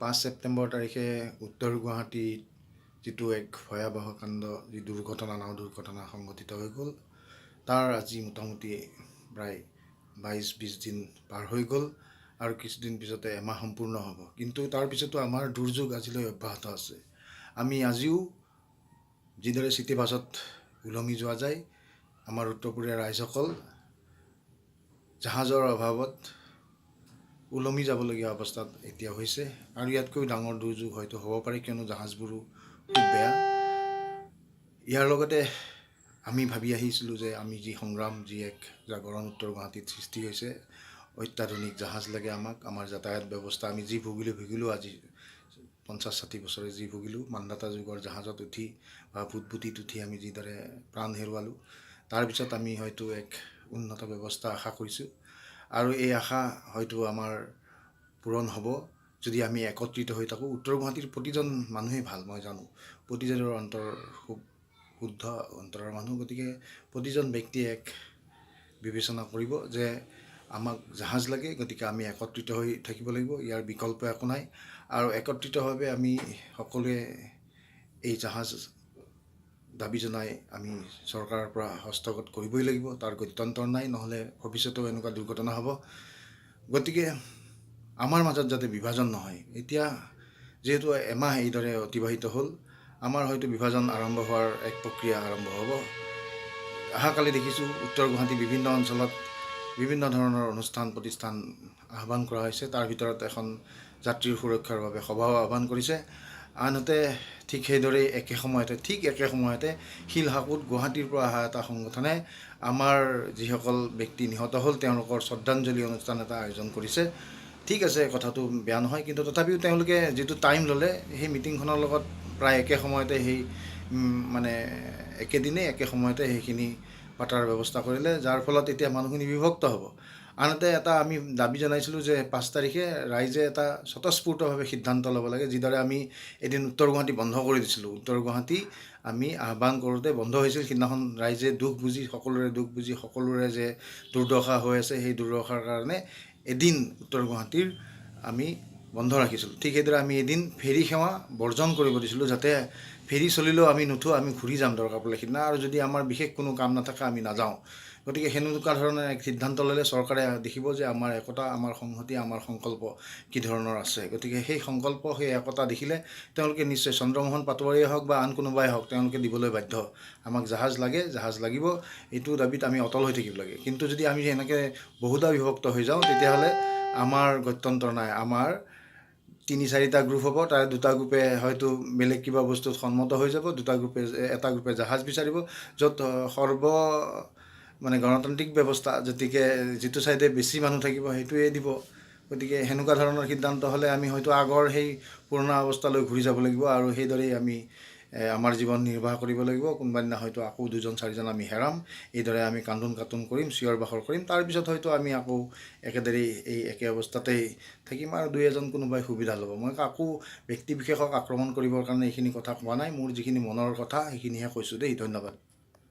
5 ছেপ্টেম্বৰ তাৰিখে উত্তৰ গুৱাহাটীত যিটো এক ভয়াৱহ কাণ্ড যি দুৰ্ঘটনা নাও দুৰ্ঘটনা সংঘটিত হৈ গ'ল তাৰ আজি মোটামুটি প্ৰায় 22-20 দিন পাৰ হৈ গ'ল আৰু কিছুদিন পিছতে এমাহ সম্পূৰ্ণ হ'ব। কিন্তু তাৰ পিছতো আমাৰ দুৰ্যোগ আজিলৈ অব্যাহত আছে। আমি আজিও যিদৰে চিটি বাছত ওলমি যোৱা যায়, আমাৰ উত্তৰপৰীয়া ৰাইজসকল জাহাজৰ অভাৱত ওলমি যাবলগীয়া অৱস্থাত এতিয়া হৈছে আৰু ইয়াতকৈ ডাঙৰ দুৰ্যোগ হয়তো হ'ব পাৰে, কিয়নো জাহাজবোৰো খুব বেয়া। ইয়াৰ লগতে আমি ভাবি আহিছিলোঁ যে আমি যি সংগ্ৰাম, যি এক জাগৰণ উত্তৰ গুৱাহাটীত সৃষ্টি হৈছে, অত্যাধুনিক জাহাজ লাগে আমাক, আমাৰ যাতায়াত ব্যৱস্থা আমি যি ভুগিলোঁ আজি 50-60 বছৰে যি ভুগিলোঁ, মান্ধাতা যুগৰ জাহাজত উঠি বা ভুটভুটিত উঠি আমি যিদৰে প্ৰাণ হেৰুৱালোঁ, তাৰপিছত আমি হয়তো এক উন্নত ব্যৱস্থা আশা কৰিছোঁ আৰু এই আশা হয়তো আমাৰ পূৰণ হ'ব যদি আমি একত্ৰিত হৈ থাকোঁ। উত্তৰ গুৱাহাটীৰ প্ৰতিজন মানুহেই ভাল, মই জানো প্ৰতিজনৰ অন্তৰ খুব শুদ্ধ অন্তৰৰ মানুহ, গতিকে প্ৰতিজন ব্যক্তিয়ে এক বিবেচনা কৰিব যে আমাক জাহাজ লাগে, গতিকে আমি একত্ৰিত হৈ থাকিব লাগিব, ইয়াৰ বিকল্প একো নাই। আৰু একত্ৰিতভাৱে আমি সকলোৱে এই জাহাজ দাবী জনাই আমি চৰকাৰৰ পৰা হস্তগত কৰিবই লাগিব, তাৰ গত্যন্তৰ নাই, নহ'লে ভৱিষ্যতেও এনেকুৱা দুৰ্ঘটনা হ'ব। গতিকে আমাৰ মাজত যাতে বিভাজন নহয়। এতিয়া যিহেতু এমাহ এইদৰে অতিবাহিত হ'ল, আমাৰ হয়তো বিভাজন আৰম্ভ হোৱাৰ এক প্ৰক্ৰিয়া আৰম্ভ হ'ব। অহাকালি দেখিছোঁ উত্তৰ গুৱাহাটীৰ বিভিন্ন অঞ্চলত বিভিন্ন ধৰণৰ অনুষ্ঠান প্ৰতিষ্ঠান আহ্বান কৰা হৈছে, তাৰ ভিতৰত এখন যাত্ৰীৰ সুৰক্ষাৰ বাবে সভাও আহ্বান কৰিছে। আনহাতে ঠিক সেইদৰেই একে সময়তে শিলহাকুত গুৱাহাটীৰ পৰা অহা এটা সংগঠনে আমাৰ যিসকল ব্যক্তি নিহত হ'ল তেওঁলোকৰ শ্ৰদ্ধাঞ্জলি অনুষ্ঠান এটা আয়োজন কৰিছে। ঠিক আছে, কথাটো বেয়া নহয়, কিন্তু তথাপিও তেওঁলোকে যিটো টাইম ল'লে সেই মিটিংখনৰ লগত প্ৰায় একে সময়তে সেই একেদিনেই একে সময়তে সেইখিনি পাতাৰ ব্যৱস্থা কৰিলে, যাৰ ফলত এতিয়া মানুহখিনি বিভক্ত হ'ব। আনহাতে এটা আমি দাবী জনাইছিলোঁ যে 5 তাৰিখে ৰাইজে এটা স্বতঃস্ফূৰ্তভাৱে সিদ্ধান্ত ল'ব লাগে, যিদৰে আমি এদিন উত্তৰ গুৱাহাটী বন্ধ কৰি দিছিলোঁ। উত্তৰ গুৱাহাটী আমি আহ্বান কৰোঁতে বন্ধ হৈছিল, সিদিনাখন ৰাইজে সকলোৰে দুখ বুজি সকলোৰে যে দুৰ্দশা হৈ আছে, সেই দুৰ্দশাৰ কাৰণে এদিন উত্তৰ গুৱাহাটীৰ আমি বন্ধ ৰাখিছিলোঁ। ঠিক সেইদৰে আমি এদিন ফেৰী সেৱা বৰ্জন কৰিব দিছিলোঁ, যাতে ফেৰী চলিলেও আমি নুঠোঁ, আমি ঘূৰি যাম দৰকাৰ পৰিলে সিদিনা, আৰু যদি আমাৰ বিশেষ কোনো কাম নাথাকে আমি নাযাওঁ। গতিকে সেনেকুৱা ধৰণৰ এক সিদ্ধান্ত ল'লে চৰকাৰে দেখিব যে আমাৰ একতা, আমাৰ সংহতি, আমাৰ সংকল্প কি ধৰণৰ আছে। গতিকে সেই সংকল্প, সেই একতা দেখিলে তেওঁলোকে নিশ্চয় চন্দ্ৰমোহন পাটোৱাৰীয়ে হওক বা আন কোনোবাই হওক তেওঁলোকে দিবলৈ বাধ্য। আমাক জাহাজ লাগে, জাহাজ লাগিব, এইটো দাবীত আমি অটল হৈ থাকিব লাগে। কিন্তু যদি আমি এনেকৈ বহুদা বিভক্ত হৈ যাওঁ, তেতিয়াহ'লে আমাৰ গত্যন্তৰ নাই। আমাৰ 3-4টা গ্ৰুপ হ'ব, তাৰে 2টা গ্ৰুপে হয়তো বেলেগ কিবা বস্তুত সন্মত হৈ যাব, এটা গ্ৰুপে জাহাজ বিচাৰিব, য'ত গণতান্ত্ৰিক ব্যৱস্থা, গতিকে যিটো ছাইডে বেছি মানুহ থাকিব সেইটোৱে দিব। গতিকে সেনেকুৱা ধৰণৰ সিদ্ধান্ত হ'লে আমি হয়তো আগৰ সেই পুৰণা অৱস্থালৈ ঘূৰি যাব লাগিব আৰু সেইদৰেই আমি আমাৰ জীৱন নিৰ্বাহ কৰিব লাগিব। কোনোবা দিনা হয়তো আকৌ 2-4জন আমি হেৰাম, এইদৰে আমি কান্দোন কাটোন কৰিম, চিঞৰ বাখৰ কৰিম, তাৰপিছত হয়তো আমি আকৌ একেদৰেই এই একে অৱস্থাতেই থাকিম আৰু 2-এজন কোনোবাই সুবিধা ল'ব। মই কাকো ব্যক্তিবিশেষক আক্ৰমণ কৰিবৰ কাৰণে এইখিনি কথা কোৱা নাই, মোৰ যিখিনি মনৰ কথা সেইখিনিহে কৈছোঁ দেই। ধন্যবাদ।